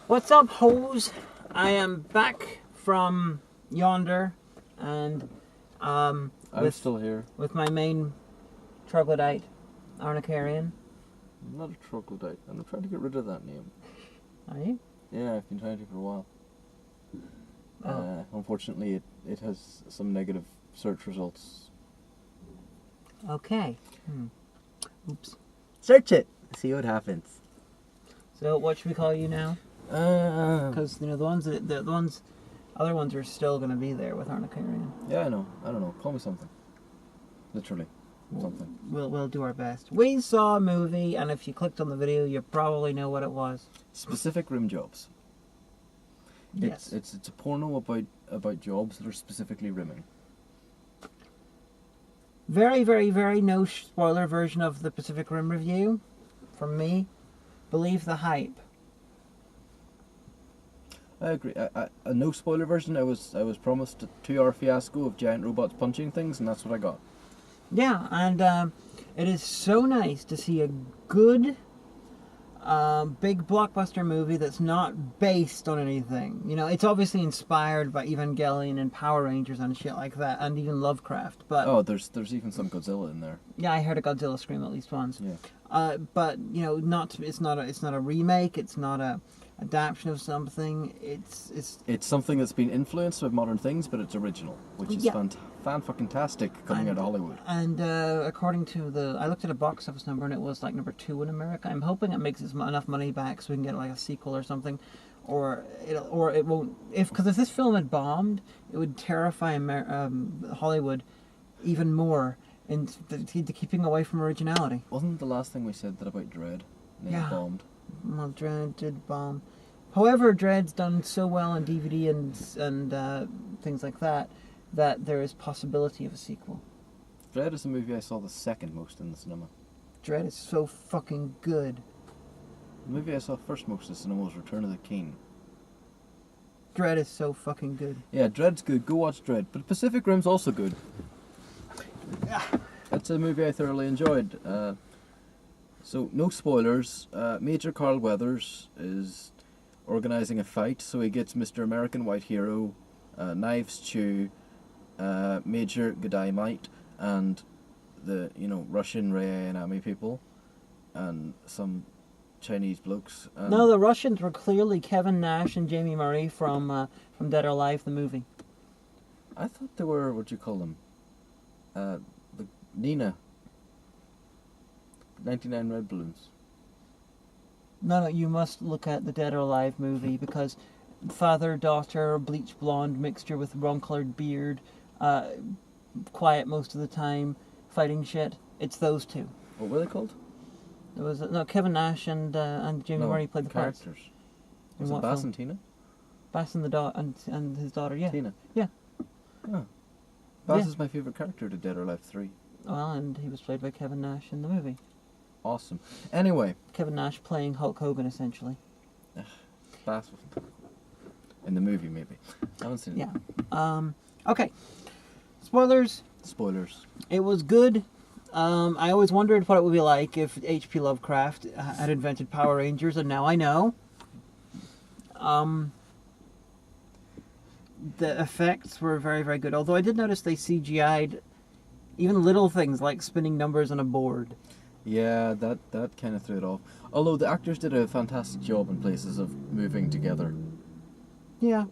What's up, hoes? I am back from yonder, and I'm still here. with my main troglodyte, Arnicarian. I'm not a troglodyte, and I'm trying to get rid of that name. Are you? Yeah, I've been trying to for a while. Unfortunately, it has some negative search results. Okay. Oops. Search it. See what happens. So, what should we call you now? Because the other ones are still going to be there with Arnicarian. Yeah, I know. I don't know. Call me something. Literally, something. We'll do our best. We saw a movie, and if you clicked on the video, you probably know what it was. Specific rim jobs. Yes. It's a porno about jobs that are specifically rimming. Very, very, very no spoiler version of the Pacific Rim review from me. Believe the hype. I agree. A no spoiler version. I was promised a 2-hour fiasco of giant robots punching things, and that's what I got. Yeah, and it is so nice to see a good, big blockbuster movie that's not based on anything. You know, it's obviously inspired by Evangelion and Power Rangers and shit like that, and even Lovecraft. But oh, there's even some Godzilla in there. yeah, I heard a Godzilla scream at least once. Yeah. But you know, it's not a remake. It's not a adaptation of something. It's something that's been influenced by modern things, but it's original, which is fan-fucking-tastic coming out of Hollywood. And according to I looked at a box office number, and it was like number 2 in America. I'm hoping it makes enough money back so we can get like a sequel or something, or it won't. Because if this film had bombed, it would terrify Hollywood even more into keeping away from originality. Wasn't the last thing we said that about Dread? And it bombed. Well, Dread did bomb. However, Dread's done so well on DVD and things like that there is possibility of a sequel. Dread is the movie I saw the second most in the cinema. Dread is so fucking good. The movie I saw first most in the cinema was Return of the King. Dread is so fucking good. Yeah, Dread's good. Go watch Dread. But Pacific Rim's also good. That's a movie I thoroughly enjoyed. So, no spoilers. Major Carl Weathers is organising a fight, so he gets Mr. American White Hero, Knives Chew, Major Godymite, and the Russian Ray Ayanami people, and some Chinese blokes. No, the Russians were clearly Kevin Nash and Jamie Murray from Dead or Alive, the movie. I thought they were, what do you call them? Nina. 99 Red Balloons. No, you must look at the Dead or Alive movie, because father-daughter, bleach blonde mixture with wrong-colored beard, quiet most of the time, fighting shit. It's those two. What were they called? There was Kevin Nash and Jamie Murray played the characters. parts. Was it Bass and Tina? Bass and and his daughter, yeah. Tina. Yeah. Oh. Bass is my favourite character to Dead or Alive 3. Well, and he was played by Kevin Nash in the movie. Awesome. Anyway. Kevin Nash playing Hulk Hogan, essentially. Bass wasn't in the movie, maybe. I haven't seen it. Yeah. Okay. Spoilers. Spoilers. It was good. I always wondered what it would be like if H.P. Lovecraft had invented Power Rangers, and now I know. The effects were very, very good. Although I did notice they CGI'd even little things like spinning numbers on a board. Yeah, that kind of threw it off. Although the actors did a fantastic job in places of moving together. Yeah.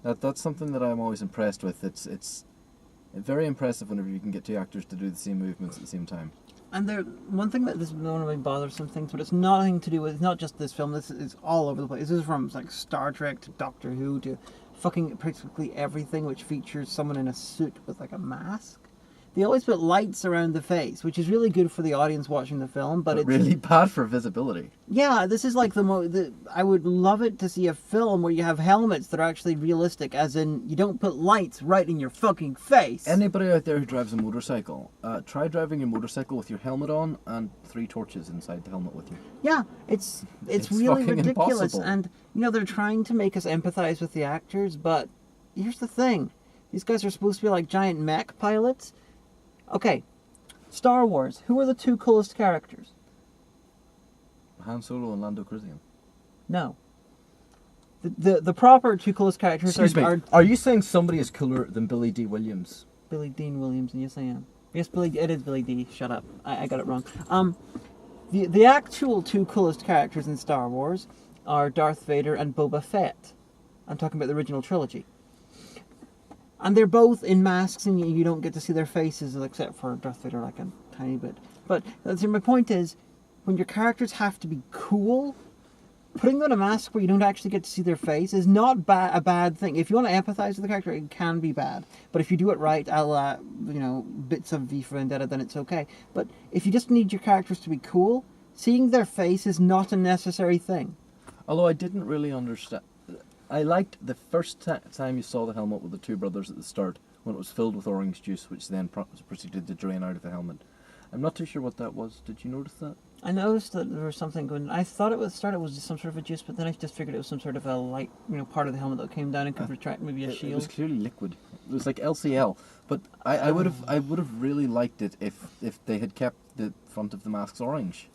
That's something that I'm always impressed with. It's very impressive whenever you can get two actors to do the same movements at the same time. And one thing that this is one of my bothersome things, but it's nothing to do with, it's not just this film, this is all over the place. This is from like Star Trek to Doctor Who to fucking practically everything which features someone in a suit with like a mask. They always put lights around the face, which is really good for the audience watching the film, but it's really bad for visibility. Yeah, this is like I would love it to see a film where you have helmets that are actually realistic, as in you don't put lights right in your fucking face. Anybody out there who drives a motorcycle, try driving your motorcycle with your helmet on and 3 torches inside the helmet with you. Yeah, it's really ridiculous. Impossible. And they're trying to make us empathize with the actors, but here's the thing: these guys are supposed to be like giant mech pilots. Okay, Star Wars. Who are the 2 coolest characters? Han Solo and Lando Calrissian. No. The proper two coolest characters Excuse me. are Are you saying somebody is cooler than Billy D. Williams? Billy Dean Williams, and yes, I am. Yes, it is Billy D. Shut up. I got it wrong. The actual two coolest characters in Star Wars are Darth Vader and Boba Fett. I'm talking about the original trilogy. And they're both in masks, and you don't get to see their faces, except for Darth Vader, like a tiny bit. But my point is, when your characters have to be cool, putting them in a mask where you don't actually get to see their face is not a bad thing. If you want to empathize with the character, it can be bad. But if you do it right, a la, bits of V for Vendetta, then it's okay. But if you just need your characters to be cool, seeing their face is not a necessary thing. Although I didn't really understand. I liked the first time you saw the helmet with the two brothers at the start, when it was filled with orange juice, which then proceeded to drain out of the helmet. I'm not too sure what that was. Did you notice that? I noticed that there was something going. I thought it was just some sort of a juice, but then I just figured it was some sort of a light, part of the helmet that came down and could retract, maybe a shield. It was clearly liquid. It was like LCL. But I would have really liked it if they had kept the front of the masks orange.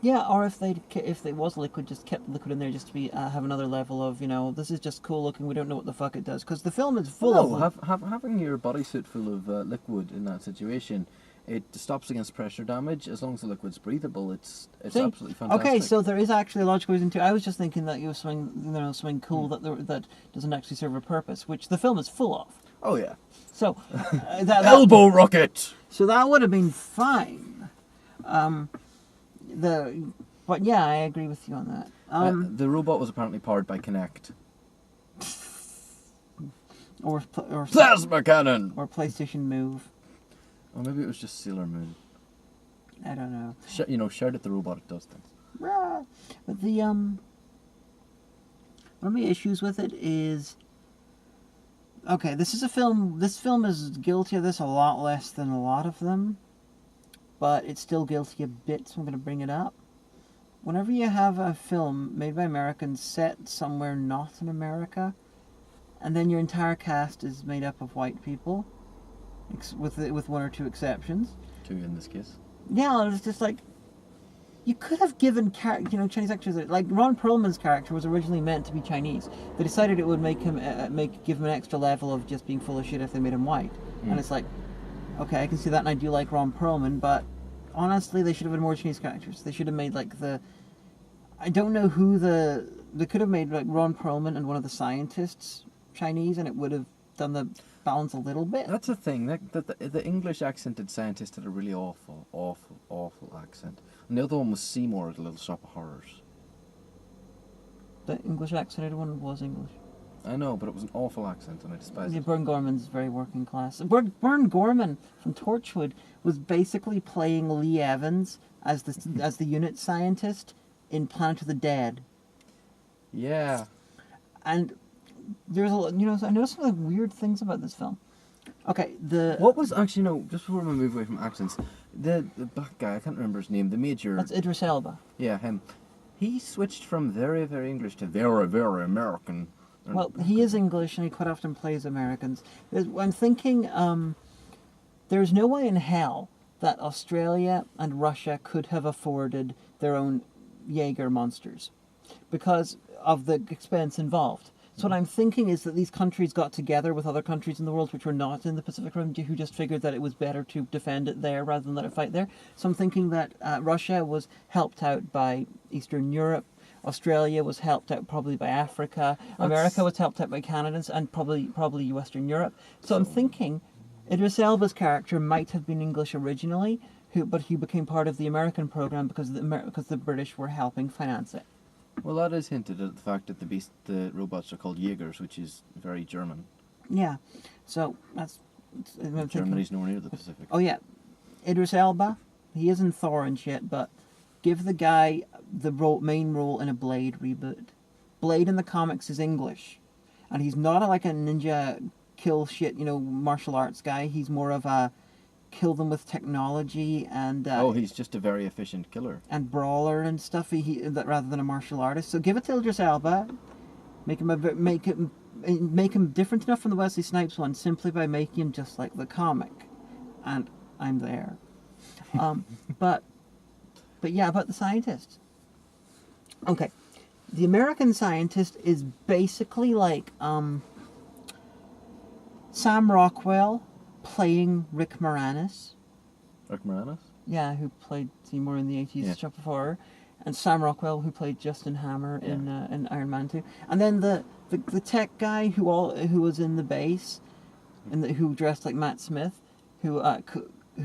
Yeah, or if it was liquid, just kept the liquid in there just to be have another level of this is just cool looking. We don't know what the fuck it does because the film is full of having your bodysuit full of liquid in that situation. It stops against pressure damage as long as the liquid's breathable. It's absolutely fantastic. Okay, so there is actually a logical reason too. I was just thinking that something cool that doesn't actually serve a purpose, which the film is full of. Oh yeah. So elbow rocket. So that would have been fine. But yeah, I agree with you on that. The robot was apparently powered by Kinect. Or Plasma cannon. Or PlayStation Move. Or maybe it was just Sailor Moon. I don't know. Shout at the robot, it does things. But one of my issues with it is, okay, this is a film. This film is guilty of this a lot less than a lot of them, but it's still guilty a bit. So I'm going to bring it up. Whenever you have a film made by Americans set somewhere not in America, and then your entire cast is made up of white people, with one or two exceptions. Two in this case. Yeah, it's just like, you could have given Chinese actors, like Ron Perlman's character was originally meant to be Chinese. They decided it would make him give him an extra level of just being full of shit if they made him white. And it's like, okay, I can see that, and I do like Ron Perlman, but honestly, they should have had more Chinese characters. They should have made I don't know who they could have made like Ron Perlman and one of the scientists Chinese, and it would have done the balance a little bit. That's the thing. The English accented scientist had a really awful accent, and the other one was Seymour at the Little Shop of Horrors. The English accented one was English. I know, but it was an awful accent, and I despise it. Burn Gorman's very working class. Burn Gorman from Torchwood was basically playing Lee Evans as the unit scientist in Planet of the Dead. Yeah. And there's I noticed some of the weird things about this film. Okay, what was actually just before we move away from accents, the black guy, I can't remember his name, the major. That's Idris Elba. Yeah, him. He switched from very, very English to very, very American. Well, he is English, and he quite often plays Americans. I'm thinking, there's no way in hell that Australia and Russia could have afforded their own Jaeger monsters because of the expense involved. So what I'm thinking is that these countries got together with other countries in the world which were not in the Pacific Rim, who just figured that it was better to defend it there rather than let it fight there. So I'm thinking that Russia was helped out by Eastern Europe, Australia was helped out probably by Africa, America was helped out by Canada, and probably Western Europe. So I'm thinking Idris Elba's character might have been English originally, but he became part of the American program because the British were helping finance it. Well, that is hinted at the fact that the robots are called Jaegers, which is very German. Yeah, so Germany's nowhere near the Pacific. Oh yeah, Idris Elba, he isn't Thor and shit, but give the guy the main role in a Blade reboot. Blade in the comics is English, and he's not like a ninja kill shit, martial arts guy. He's more of a kill them with technology and he's just a very efficient killer and brawler and stuff. Rather than a martial artist. So give it to Idris Elba, make him different enough from the Wesley Snipes one simply by making him just like the comic, and I'm there. But yeah, about the scientists. Okay, the American scientist is basically like Sam Rockwell playing Rick Moranis. Rick Moranis? Yeah, who played Seymour in the 80s Yeah. Shop of Horror. And Sam Rockwell, who played Justin Hammer Yeah. in Iron Man 2. And then the tech guy who was in the base, and who dressed like Matt Smith, who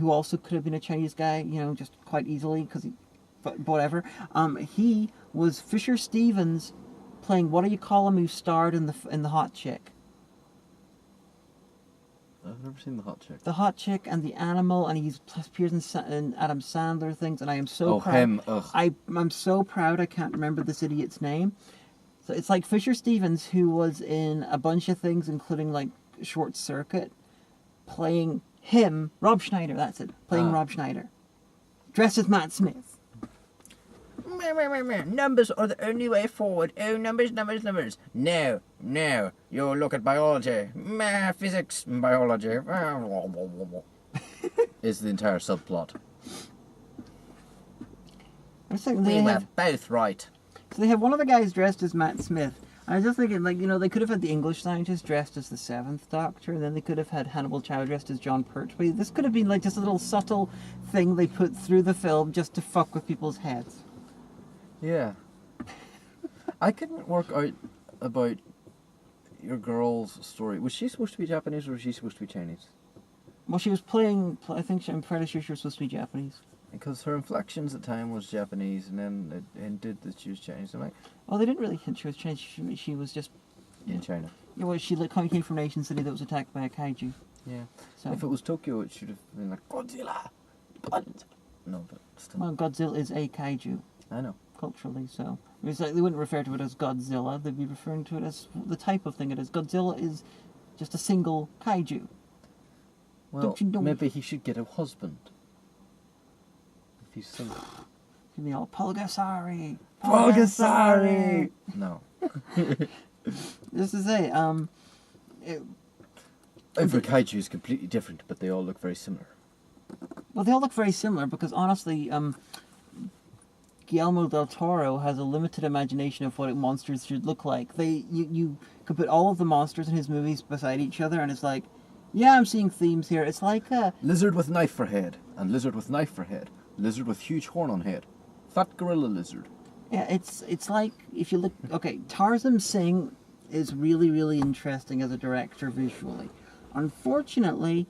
also could have been a Chinese guy, just quite easily, but whatever. He was Fisher Stevens playing, what do you call him, who starred in the Hot Chick. I've never seen the Hot Chick. The Hot Chick and the Animal, and he appears in Adam Sandler things, and I am so proud. Him. Ugh. I'm so proud I can't remember this idiot's name. So it's like Fisher Stevens, who was in a bunch of things, including like Short Circuit, playing him, Rob Schneider, that's it, playing Rob Schneider. Dressed as Matt Smith. Numbers are the only way forward. Oh, numbers, numbers, numbers. No, no. You look at biology. Physics, biology. Is the entire subplot. I was thinking We they were have, both right. so they have one of the guys dressed as Matt Smith. I was just thinking, like, they could have had the English scientist dressed as the Seventh Doctor, and then they could have had Hannibal Chow dressed as John Pertwee. This could have been like just a little subtle thing they put through the film just to fuck with people's heads. Yeah. I couldn't work out about your girl's story. Was she supposed to be Japanese or was she supposed to be Chinese? Well, she was playing, I'm pretty sure she was supposed to be Japanese. Because her inflections at time was Japanese, and then it hinted that she was Chinese. I'm like, Well, they didn't really hint she was Chinese. She was just... in China. Yeah, well, she came from a nation city that was attacked by a kaiju. Yeah. So, If it was Tokyo, it should have been like Godzilla. No, but still. well, Godzilla is a kaiju, I know. culturally, so... It's like they wouldn't refer to it as Godzilla, they'd be referring to it as the type of thing it is. Godzilla is just a single kaiju. Well, Don't you know- maybe he should get a husband. If he's single. Give me all Pulgasari! No. Just to say, Every kaiju is completely different, but they all look very similar. well, they all look very similar because honestly, Guillermo del Toro has a limited imagination of what monsters should look like. You could put all of the monsters in his movies beside each other, and it's like, yeah, I'm seeing themes here. It's like Lizard with knife for head, and lizard with knife for head. Lizard with huge horn on head. Fat gorilla lizard. yeah, it's like if you look. Okay, Tarzan Singh is really, really interesting as a director visually. Unfortunately,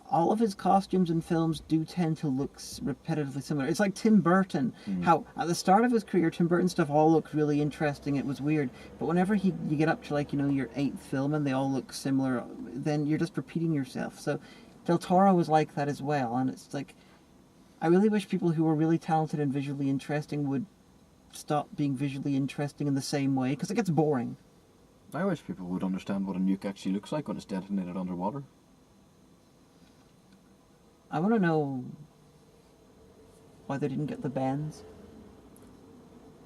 all of his costumes in films do tend to look repetitively similar. It's like Tim Burton. How at the start of his career, Tim Burton stuff all looked really interesting. It was weird, but whenever you get up to like your 8th film and they all look similar, then you're just repeating yourself. So Del Toro was like that as well, and it's like I really wish people who were really talented and visually interesting would stop being visually interesting in the same way, because it gets boring. I wish people would understand what a nuke actually looks like when it's detonated underwater. I want to know why they didn't get the bends.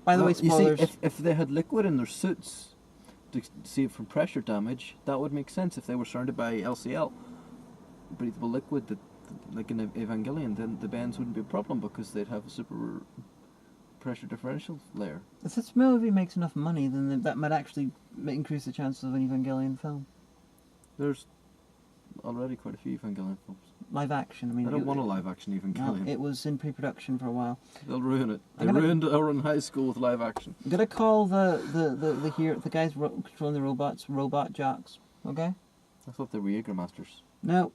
By the way, Well, spoilers. You see, if they had liquid in their suits to save from pressure damage, that would make sense if they were surrounded by LCL, breathable liquid, like in Evangelion, then the bends wouldn't be a problem because they'd have a super pressure differential layer. If this movie makes enough money, then that might actually increase the chances of an Evangelion film. There's already quite a few Evangelion films. Live action, I mean... I don't want a live action Evangelion. No, it was in pre-production for a while. They'll ruin it. They I'm gonna- ruined our in high school with live action. I'm gonna call the guys controlling the robots robot jocks, okay? I thought they were Jägermeisters. No,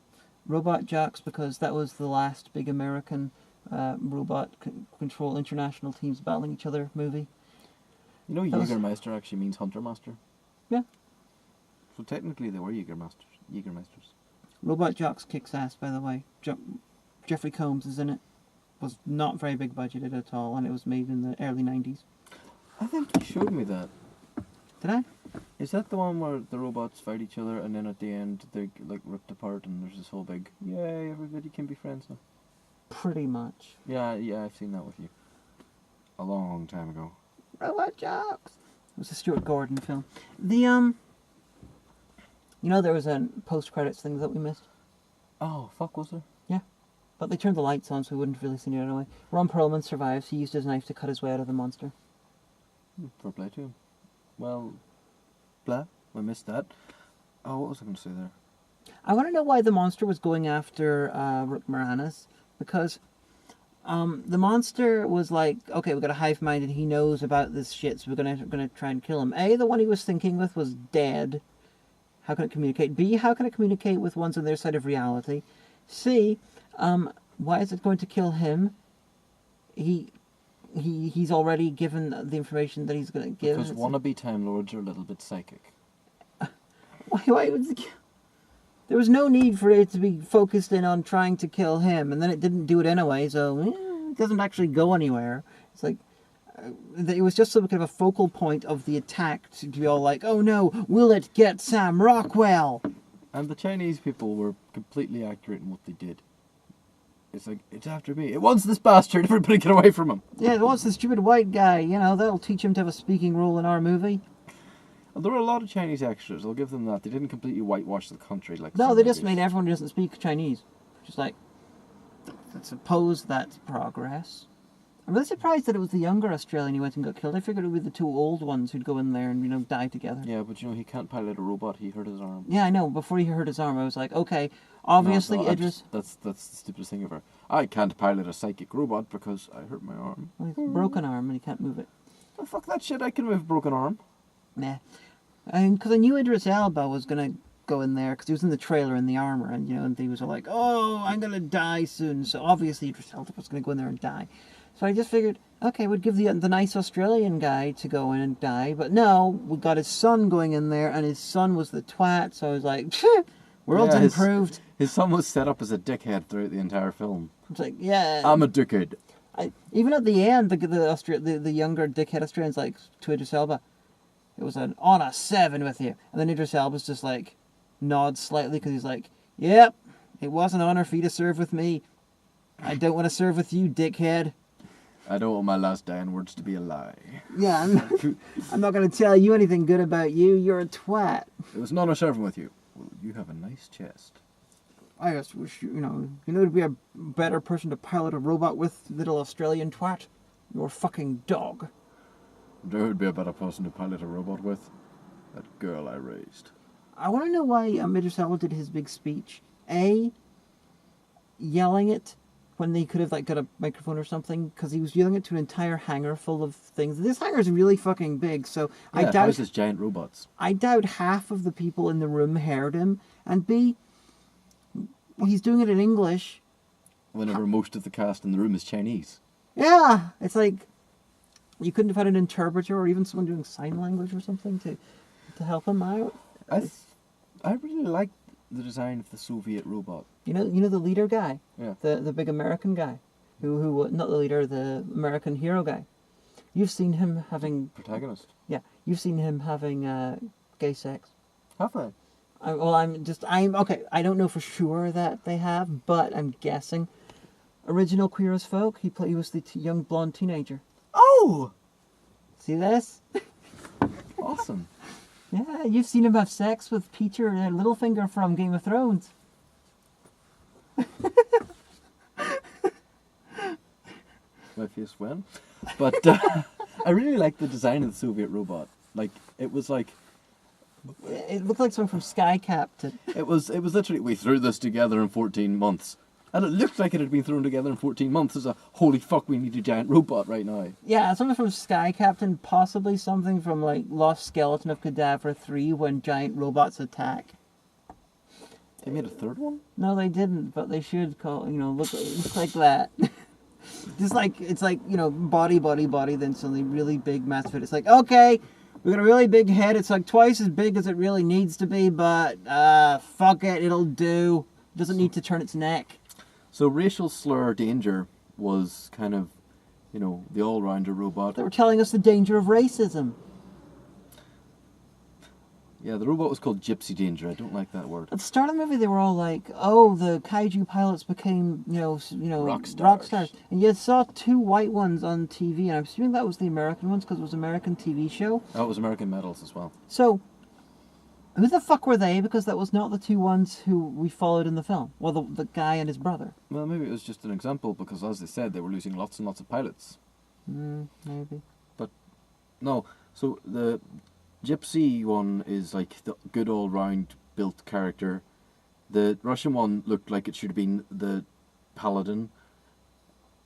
robot jocks, because that was the last big American robot control international teams battling each other movie. You know, That was- Jägermeister actually means Hunter Master. Yeah. So technically they were Jägermeisters. Robot Jocks kicks ass, by the way. Jeffrey Combs is in it. Was not very big budgeted at all, and it was made in the early 90s. I think you showed me that. Did I? Is that the one where the robots fight each other and then at the end they like ripped apart and there's this whole big, yay, everybody can be friends now? Pretty much. Yeah, I've seen that with you. A long time ago. Robot Jocks! It was a Stuart Gordon film. There was a post-credits thing that we missed. Oh, fuck, was there? But they turned the lights on, so we wouldn't have really seen it anyway. Ron Perlman survives. He used his knife to cut his way out of the monster. Fair play to him. Well, blah. I missed that. Oh, what was I going to say there? I want to know why the monster was going after Rick Moranis, because the monster was like, okay, we've got a hive mind and he knows about this shit, so we're gonna try and kill him. A, the one he was thinking with was dead. How can it communicate? B, how can it communicate with ones on their side of reality? C, why is it going to kill him? He's already given the information that he's going to give. Because wannabe Time Lords are a little bit psychic. Why was it? There was no need for it to be focused in on trying to kill him, and then it didn't do it anyway, so it doesn't actually go anywhere. It's like, it was just so we could have a focal point of the attack to be all like, oh no, will it get Sam Rockwell? And the Chinese people were completely accurate in what they did. It's like, it's after me. It wants this bastard. Everybody get away from him. Yeah, it wants the stupid white guy. You know, that'll teach him to have a speaking role in our movie. Well, there were a lot of Chinese extras. I'll give them that. They didn't completely whitewash the country like. No, some they just movies. made everyone who doesn't speak Chinese. Just like, I suppose that's progress. I'm really surprised that it was the younger Australian who went and got killed. I figured it would be the two old ones who'd go in there and, you know, die together. Yeah, but you know, he can't pilot a robot. He hurt his arm. Yeah, I know. Before he hurt his arm, I was like, okay, obviously No, Idris... That's the stupidest thing ever. I can't pilot a psychic robot because I hurt my arm. Well, he's a broken arm and he can't move it. Oh, fuck that shit. I can move a broken arm. Nah. Because I knew Idris Elba was going to go in there, because he was in the trailer in the armor, and, you know, and he was like, oh, I'm going to die soon. So obviously Idris Elba was going to go in there and die. So I just figured, okay, we'd give the nice Australian guy to go in and die, but no, we got his son going in there, and his son was the twat, so I was like, world's improved. His son was set up as a dickhead throughout the entire film. It's like, yeah. I'm a dickhead. Even at the end, the younger dickhead Australian's like, to Idris Elba, it was on a 7 with you. And then Idris Elba's just like, nods slightly, because he's like, yep, it was an honor for you to serve with me. I don't want to serve with you, dickhead. I don't want my last dying words to be a lie. Yeah, I'm not going to tell you anything good about you. You're a twat. It was an honor serving with you. Well, you have a nice chest. I just wish you know to be a better person to pilot a robot with, little Australian twat. You're a fucking dog. There would be a better person to pilot a robot with. That girl I raised. I want to know why Idris Elba did his big speech. A, yelling it when they could have like got a microphone or something, because he was yelling it to an entire hangar full of things. This hangar is really fucking big, so Yeah, I doubt how's this giant robots? I doubt half of the people in the room heard him. And B, he's doing it in English. Whenever most of the cast in the room is Chinese. Yeah, it's like you couldn't have had an interpreter or even someone doing sign language or something to help him out. I really like the design of the Soviet robot. You know the leader guy, Yeah. the big American guy, who not the leader, the American hero guy. You've seen him having Protagonist. Yeah, you've seen him having gay sex. Have I? I'm okay. I don't know for sure that they have, but I'm guessing. Original Queer as Folk. He was the young blonde teenager. Oh! See this? Awesome. Yeah, you've seen him have sex with Peter Littlefinger from Game of Thrones. My face went. But I really like the design of the Soviet robot. Like, it was like... It looked like someone from Sky Captain. It was literally, we threw this together in 14 months. And it looked like it had been thrown together in 14 months as a, holy fuck, we need a giant robot right now. Yeah, something from Sky Captain, possibly something from, like, Lost Skeleton of Cadaver 3 when giant robots attack. They made a third one? No, they didn't, but they should look like that. Just like, it's like, body, then suddenly really big, massive head. It's like, okay, we got a really big head. It's like twice as big as it really needs to be, but fuck it, it'll do. It doesn't need to turn its neck. So racial slur danger was kind of, the all-rounder robot. They were telling us the danger of racism. Yeah, the robot was called Gypsy Danger. I don't like that word. At the start of the movie, they were all like, "Oh, the kaiju pilots became, rock stars." And you saw 2 white ones on TV, and I'm assuming that was the American ones because it was an American TV show. Oh, it was American Medals as well. So, who the fuck were they? Because that was not the 2 ones who we followed in the film. Well, the guy and his brother. Well, maybe it was just an example because, as they said, they were losing lots and lots of pilots. Maybe. But No, so the Gypsy one is like the good all round built character. The Russian one looked like it should have been the Paladin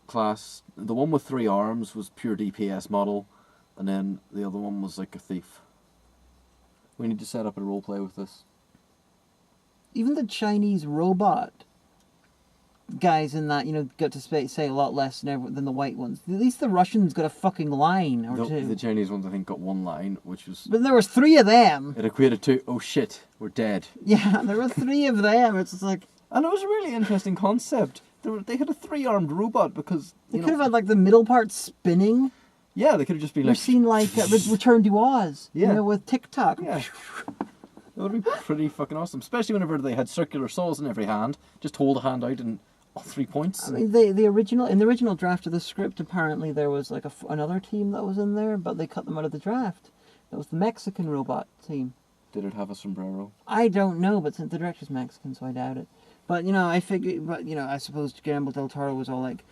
class. The one with 3 arms was pure DPS model, and then the other one was like a thief. We need to set up a roleplay with this. Even the Chinese robot guys in that, got to say a lot less than the white ones. At least the Russians got a fucking line or two. The Chinese ones, I think, got 1 line, which was... But there was 3 of them. It equated to, oh shit, we're dead. Yeah, there were 3 of them. It's just like... And it was a really interesting concept. They had a 3-armed robot because... They could have had, like, the middle part spinning. Yeah, they could have just been You've like... seen, like, Return to Oz. Yeah. With TikTok. Yeah. That would be pretty fucking awesome. Especially whenever they had circular saws in every hand. Just hold a hand out and... 3 points. I mean, in the original draft of the script, apparently there was like another team that was in there, but they cut them out of the draft. That was the Mexican robot team. Did it have a sombrero? I don't know, but since the director's Mexican, so I doubt it. But I suppose Guillermo del Toro was all like,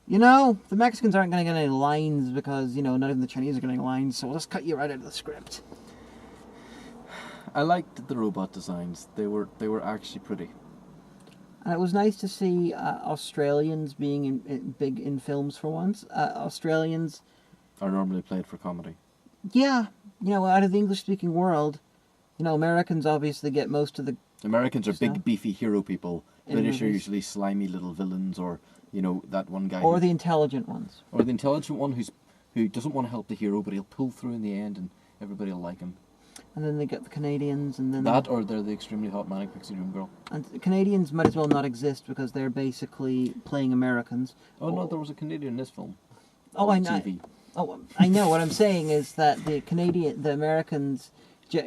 the Mexicans aren't going to get any lines because not even the Chinese are getting lines, so we'll just cut you right out of the script. I liked the robot designs. They were actually pretty. And it was nice to see Australians being big in films for once. Australians are normally played for comedy. Yeah, out of the English-speaking world, Americans obviously get most of the... Americans are stuff. Big, beefy hero people. In British are movies. usually slimy little villains, or, that one guy... Or the intelligent ones. Or the intelligent one who doesn't want to help the hero, but he'll pull through in the end, and everybody will like him. And then they get the Canadians, and then... Or they're the extremely hot manic pixie dream girl. And the Canadians might as well not exist because they're basically playing Americans. Oh, no, there was a Canadian in this film. Oh, I know. TV. Oh, I know. What I'm saying is that the Americans,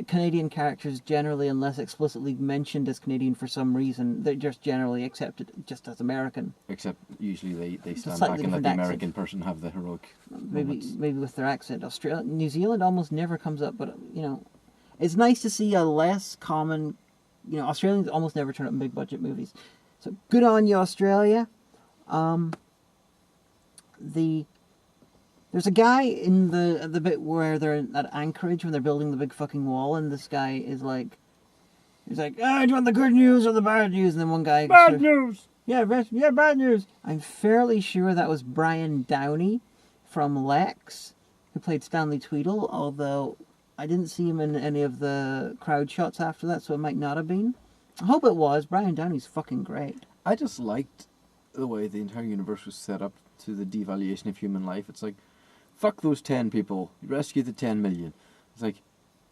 Canadian characters generally, unless explicitly mentioned as Canadian for some reason, they're just generally accepted just as American. Except usually they stand slightly back and let different the accent. American person have the heroic moments. Maybe with their accent. New Zealand almost never comes up, but it's nice to see a less common. Australians almost never turn up in big budget movies, so good on you, Australia. There's a guy in the bit where they're at Anchorage when they're building the big fucking wall, and this guy is like, he's like, do you want the good news or the bad news? And then one guy, Bad news. Yeah, bad news. I'm fairly sure that was Brian Downey from Lex, who played Stanley Tweedle, although I didn't see him in any of the crowd shots after that, so it might not have been. I hope it was. Brian Downey's fucking great. I just liked the way the entire universe was set up to the devaluation of human life. It's like, fuck those 10 people. Rescue the 10 million. It's like,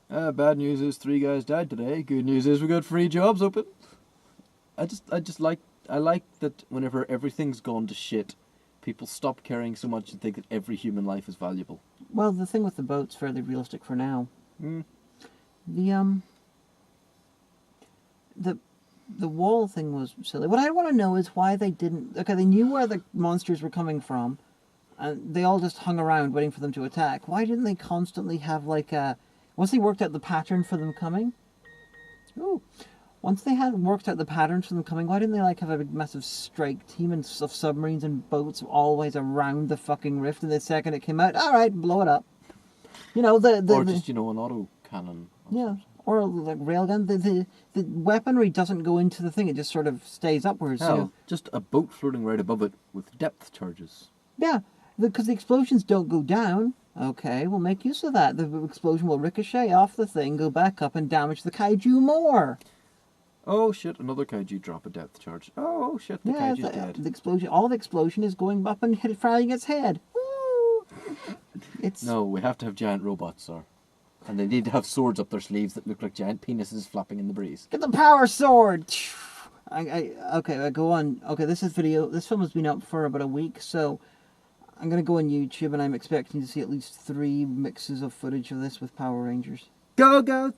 bad news is 3 guys died today. Good news is we got free jobs open. I like that whenever everything's gone to shit, people stop caring so much and think that every human life is valuable. Well, the thing with the boat's fairly realistic for now. Mm. The wall thing was silly. What I want to know is why they didn't... Okay, they knew where the monsters were coming from, and they all just hung around waiting for them to attack. Why didn't they constantly have, like, a... Once they worked out the pattern for them coming... Ooh. Once they had worked out the patterns for them coming, why didn't they, like, have a big massive strike team of submarines and boats always around the fucking rift, and the second it came out, alright, blow it up. Or just, an auto cannon. Yeah. Or like railgun. The weaponry doesn't go into the thing; it just sort of stays upwards. Hell, just a boat floating right above it with depth charges. Yeah, because the explosions don't go down. Okay, we'll make use of that. The explosion will ricochet off the thing, go back up, and damage the kaiju more. Oh shit! Another kaiju drop a depth charge. Oh shit! The kaiju's dead. The explosion. All the explosion is going up and firing its head. Woo! No, we have to have giant robots, sir. And they need to have swords up their sleeves that look like giant penises flapping in the breeze. Get the power sword! Okay, go on. Okay, this film has been up for about a week, so I'm going to go on YouTube and I'm expecting to see at least 3 mixes of footage of this with Power Rangers. Go, go!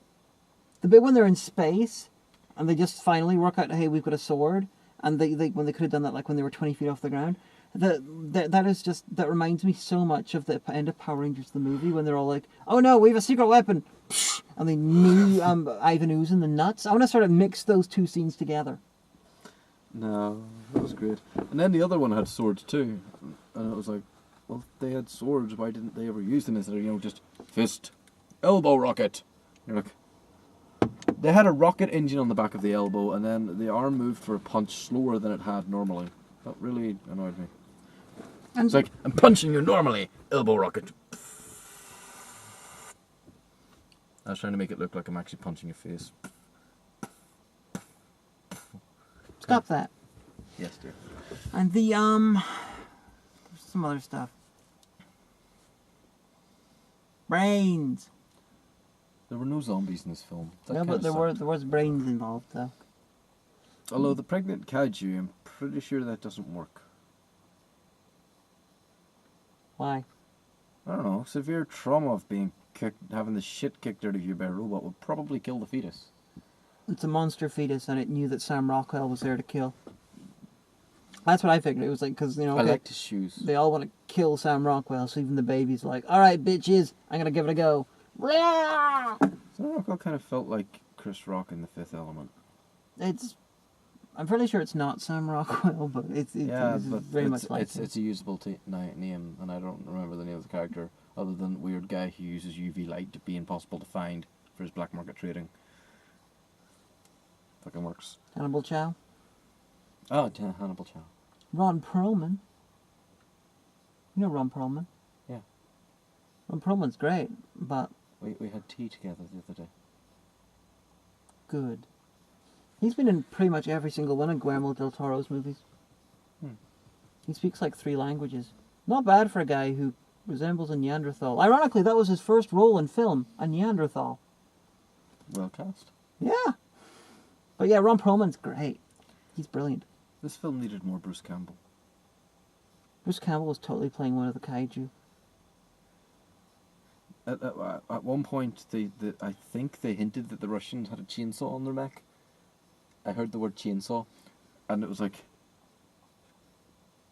The bit when they're in space and they just finally work out, hey, we've got a sword, and they when they could have done that like when they were 20 feet off the ground. That reminds me so much of the end of Power Rangers the movie when they're all like, oh no, we have a secret weapon, and they knew Ivan Ooze in the nuts. I want to sort of mix those 2 scenes together. No, that was great. And then the other one had swords too, and it was like, Well, if they had swords, why didn't they ever use them instead of, just fist, elbow rocket? You're like, they had a rocket engine on the back of the elbow, and then the arm moved for a punch slower than it had normally. That really annoyed me. And It's like, I'm punching you normally, elbow rocket. I was trying to make it look like I'm actually punching your face. stop that. Yes, dear. And the some other stuff. Brains. There were no zombies in this film. That No, kinda but there sucked. was brains involved though. Although the pregnant kaiju, I'm pretty sure that doesn't work. Why? I don't know. Severe trauma of being kicked, having the shit kicked out of you by a robot would probably kill the fetus. It's a monster fetus, and it knew that Sam Rockwell was there to kill. That's what I figured. It was like, because, I okay, liked his shoes. they all want to kill Sam Rockwell, so even the baby's like, alright, bitches, I'm gonna give it a go. Sam Rockwell kind of felt like Chris Rock in The Fifth Element. I'm fairly sure it's not Sam Rockwell, but it's but very much like him. it's a usable name, and I don't remember the name of the character other than weird guy who uses UV light to be impossible to find for his black market trading. Fucking works. Hannibal Chow. Oh, Hannibal Chow. Ron Perlman. You know Ron Perlman? Yeah. Ron Perlman's great, but We had tea together the other day. good. He's been in pretty much every single one of Guillermo del Toro's movies. He speaks like 3 languages. Not bad for a guy who resembles a Neanderthal. Ironically, that was his first role in film, a Neanderthal. Well cast. Yeah. But yeah, Ron Perlman's great. He's brilliant. This film needed more Bruce Campbell. Bruce Campbell was totally playing one of the kaiju. At one point, I think they hinted that the Russians had a chainsaw on their neck. I heard the word chainsaw, and it was like,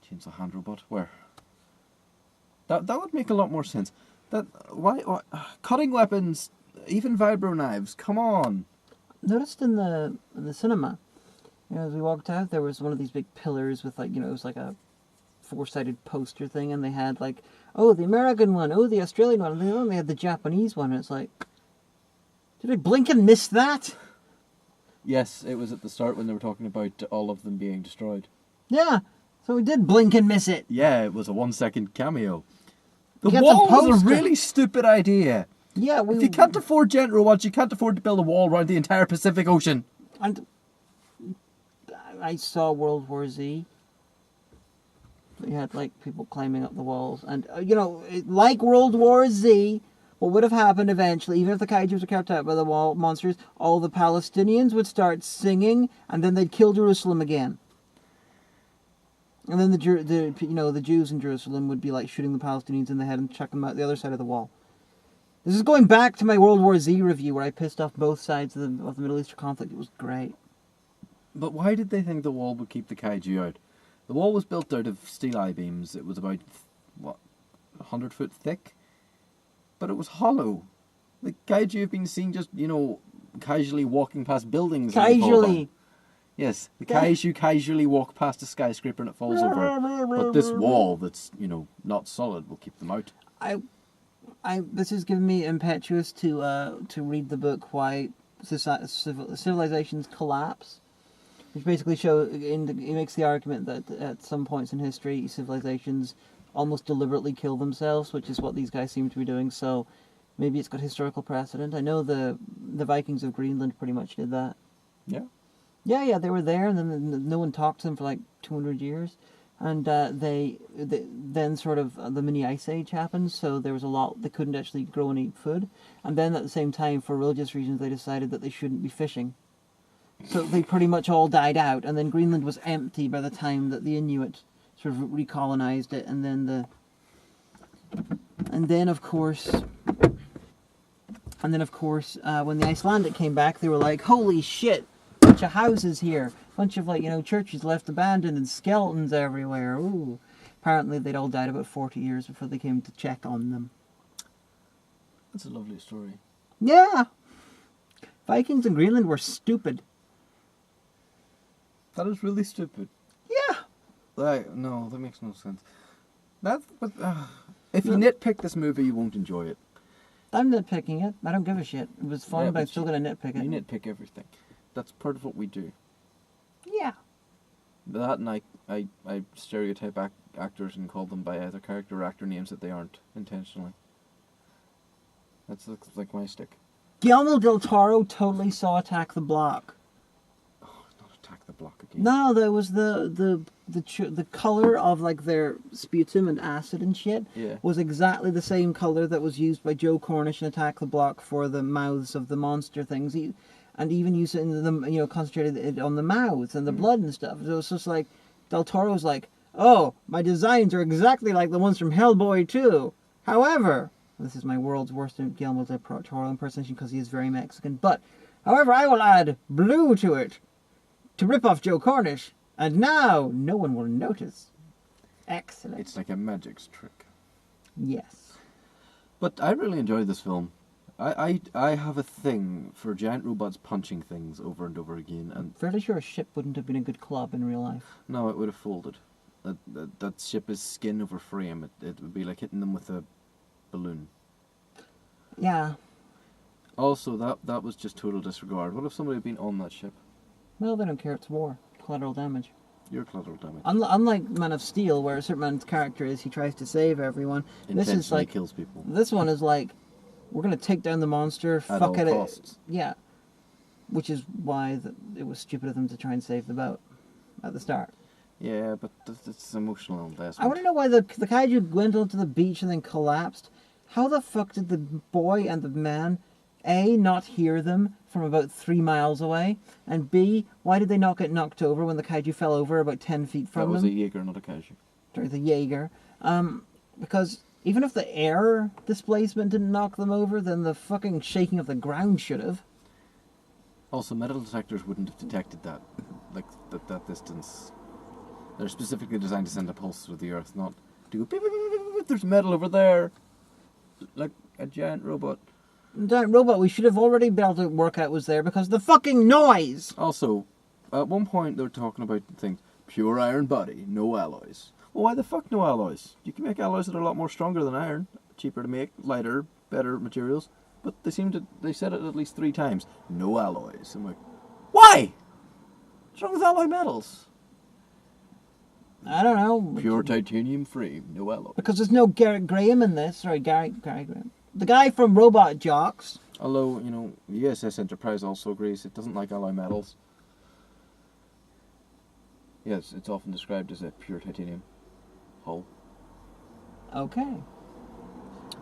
chainsaw hand robot. Where? That would make a lot more sense. Why cutting weapons, even vibro knives? Come on. Noticed in the cinema, as we walked out, there was one of these big pillars with it was like a 4-sided poster thing, and they had like, oh, the American one, oh, the Australian one, and then they had the Japanese one, and it's like, did I blink and miss that? Yes, it was at the start when they were talking about all of them being destroyed. Yeah, so we did blink and miss it. Yeah, it was a 1-second cameo. The Get wall the was a poster. really stupid idea. Yeah, If you can't afford giant robots, you can't afford to build a wall around the entire Pacific Ocean. And I saw World War Z. You had like people climbing up the walls, and like World War Z, what would have happened eventually, even if the kaijus were kept out by the wall monsters, all the Palestinians would start singing, and then they'd kill Jerusalem again. And then the Jews in Jerusalem would be like shooting the Palestinians in the head and chucking them out the other side of the wall. This is going back to my World War Z review where I pissed off both sides of the Middle Eastern conflict. It was great. But why did they think the wall would keep the kaiju out? The wall was built out of steel I-beams. It was about, 100 foot thick? But it was hollow. The kaiju have been seen just, casually walking past buildings. and they fall down. Casually. Yes, the kaiju casually walk past a skyscraper and it falls over. But this wall that's, not solid will keep them out. This is giving me impetuous to read the book Why Civilizations Collapse, which basically it makes the argument that at some points in history civilizations almost deliberately kill themselves, which is what these guys seem to be doing. So maybe it's got historical precedent. I know the Vikings of Greenland pretty much did that. Yeah. Yeah, they were there, and then no one talked to them for like 200 years. And then sort of the mini ice age happened, so there was a lot, they couldn't actually grow and eat food. And then at the same time, for religious reasons, they decided that they shouldn't be fishing. So they pretty much all died out, and then Greenland was empty by the time that the Inuit sort of recolonized it, and then of course, when the Icelandic came back, they were like, holy shit, bunch of houses here, bunch of churches left abandoned and skeletons everywhere. Ooh. Apparently they'd all died about 40 years before they came to check on them. That's a lovely story. Yeah. Vikings in Greenland were stupid. That is really stupid. Yeah. No, that makes no sense. If you nitpick this movie, you won't enjoy it. I'm nitpicking it. I don't give a shit. It was fun, Yeah, but I'm but still gonna nitpick it. You nitpick everything. That's part of what we do. Yeah. That and I stereotype actors and call them by either character or actor names that they aren't intentionally. That's like my stick. Guillermo del Toro totally saw Attack the Block. Oh, not Attack the Block again. No, there was the color of like their sputum and acid and shit Yeah. was exactly the same color that was used by Joe Cornish in Attack the Block for the mouths of the monster things. And even used it in the concentrated it on the mouths and the blood and stuff. So it's just like Del Toro was like, oh, my designs are exactly like the ones from Hellboy 2. However, this is my world's worst Guillermo del Toro impersonation because he is very Mexican. But, however, I will add blue to it to rip off Joe Cornish. And now, no one will notice. Excellent. It's like a magic trick. Yes. But I really enjoyed this film. I have a thing for giant robots punching things over and over again, and Fairly sure a ship wouldn't have been a good club in real life. no, it would have folded. That ship is skin over frame. It would be like hitting them with a balloon. Yeah. Also, that was just total disregard. What if somebody had been on that ship? Well, they don't care. It's war. Collateral damage. Your collateral damage. Unlike Man of Steel, where Superman's character is he tries to save everyone. This is Intentionally like kills people this one is like we're gonna take down the monster. at Fuck all it. costs. Yeah. Which is why it was stupid of them to try and save the boat at the start. Yeah, but it's emotional investment. I want to know why the kaiju went onto the beach and then collapsed. How the fuck did the boy and the man, A, not hear them from about 3 miles away, and B, why did they not get knocked over when the kaiju fell over about 10 feet That from was a them? Jaeger, not a kaiju. Sorry, the Jaeger. Because even if the air displacement didn't knock them over, then the fucking shaking of the ground should have. Also, metal detectors wouldn't have detected that, like that distance. They're specifically designed to send a pulse through the earth, not to go beep, beep, beep, beep, beep, there's metal over there, like a giant robot. That robot we should have already been able to work out was there because of the fucking noise! Also, at one point they were talking about things, pure iron body, no alloys. Well, why the fuck no alloys? You can make alloys that are a lot more stronger than iron, cheaper to make, lighter, better materials. But they said it at least 3 times. No alloys. I'm like, why? What's wrong with alloy metals? I don't know. Pure titanium free, no alloy. Because there's no Garrett Graham in this. Sorry, Gary Graham. The guy from Robot Jocks. Although, USS Enterprise also agrees it doesn't like alloy metals. Yes, it's often described as a pure titanium hull. Okay.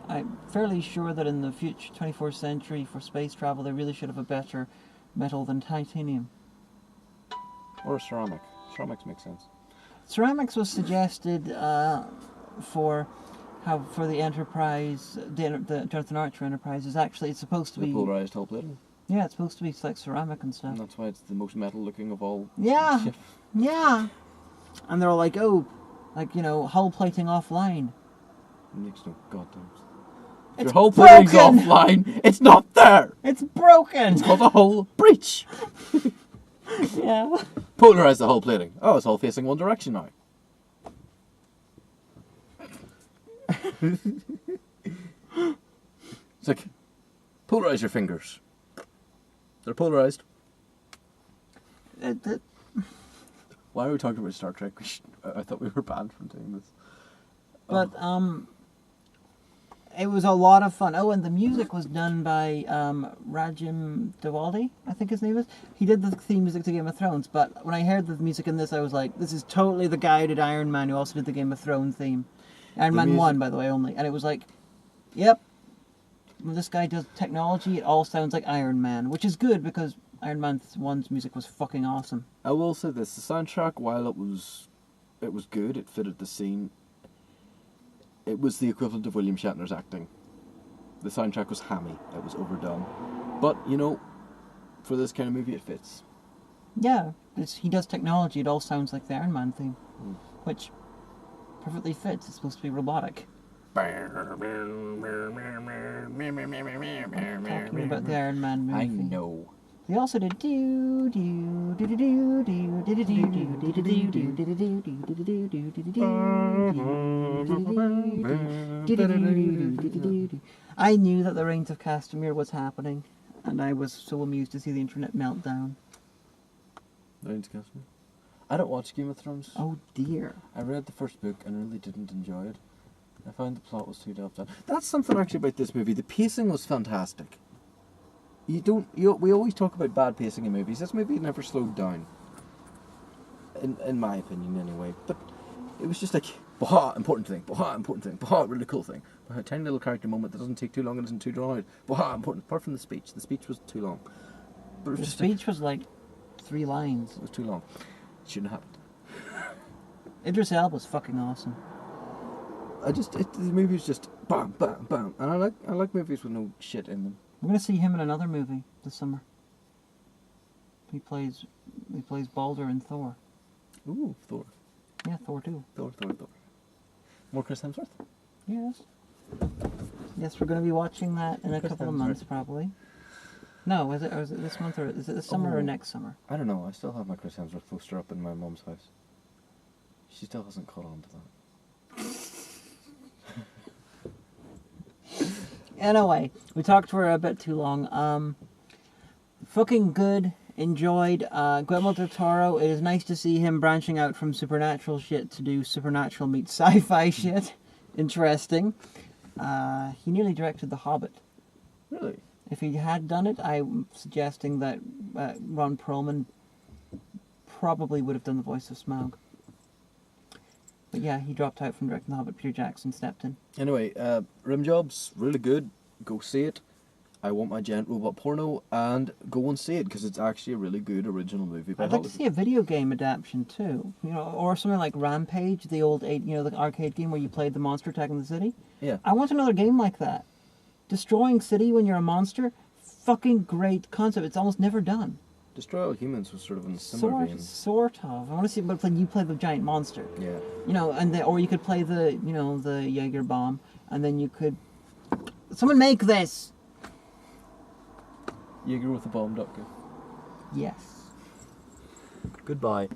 I'm fairly sure that in the future 24th century for space travel they really should have a better metal than titanium. Or ceramic. Ceramics make sense. Ceramics was suggested for the Enterprise, the Jonathan Archer Enterprise is actually it's supposed to The be polarized hull plating. yeah, it's supposed to be like ceramic and stuff. And that's why it's the most metal looking of all. Yeah. ship. Yeah. And they're all like, oh, like, hull plating offline. Makes no goddamn sense. It's Your hull plating's broken! offline. It's not there. It's broken! It's called a hull breach. Yeah. Polarize the hull plating. Oh, it's all facing one direction now. It's like, polarize your fingers. They're polarized. Why are we talking about Star Trek? I thought we were banned from doing this. But, it was a lot of fun. Oh, and the music was done by Rajim Dewaldi, I think his name is. He did the theme music to Game of Thrones, but when I heard the music in this, I was like, this is totally the guy who did Iron Man, who also did the Game of Thrones theme. Iron Man 1, by the way, only. And it was like, yep, when this guy does technology, it all sounds like Iron Man, which is good because Iron Man 1's music was fucking awesome. I will say this, the soundtrack, while it was good, it fitted the scene. It was the equivalent of William Shatner's acting. The soundtrack was hammy. It was overdone. But, for this kind of movie, it fits. Yeah, he does technology. It all sounds like the Iron Man theme, which perfectly fits. It's supposed to be robotic. Talking about the Iron Man movie. I know. They also did do do do do do do do do do do do do do. I knew that the Reigns of Castamere was happening, and I was so amused to see the internet meltdown. I don't watch Game of Thrones. Oh dear. I read the first book and really didn't enjoy it. I found the plot was too delved down. That's something actually about this movie. The pacing was fantastic. We always talk about bad pacing in movies. This movie never slowed down. In my opinion, anyway. But it was just like, bah, important thing, bah, important thing, bah, really cool thing. A tiny little character moment that doesn't take too long and isn't too drawn out. Bah, important. Apart from the speech. The speech was too long. But it was The just speech was like 3 lines. it was too long. It shouldn't have happened. Idris Elba was fucking awesome. The movie was just bam, bam, bam. And I like movies with no shit in them. We're gonna see him in another movie this summer. He plays Balder in Thor. Ooh, Thor. Yeah, Thor 2. Thor. More Chris Hemsworth? Yes. Yes, we're going to be watching that in a Chris couple of Hemsworth. months, probably. No, is it this month, or is it this summer or next summer? I don't know. I still have my Chris Hemsworth poster up in my mum's house. She still hasn't caught on to that. Anyway, we talked for a bit too long. Fucking good. Enjoyed. Guillermo del Toro. It is nice to see him branching out from supernatural shit to do supernatural meets sci-fi shit. Interesting. He nearly directed The Hobbit. Really? If he had done it, I'm suggesting that Ron Perlman probably would have done the voice of Smaug. But yeah, he dropped out from directing The Hobbit. Peter Jackson stepped in. Anyway, Rim Job's really good. Go see it. I Want My Giant Robot Porno, and go and see it because it's actually a really good original movie. I'd like to see a video game adaptation too, or something like Rampage, the old the arcade game where you played the monster attacking the city. Yeah. I want another game like that. Destroying city when you're a monster, fucking great concept. It's almost never done. Destroy All Humans was sort of in a similar vein. Sort of. I want to see, but you play the giant monster. Yeah. Or you could play the Jaeger bomb, and then you could. Someone make this. Jaeger with a bomb, Doctor. Yes. Goodbye.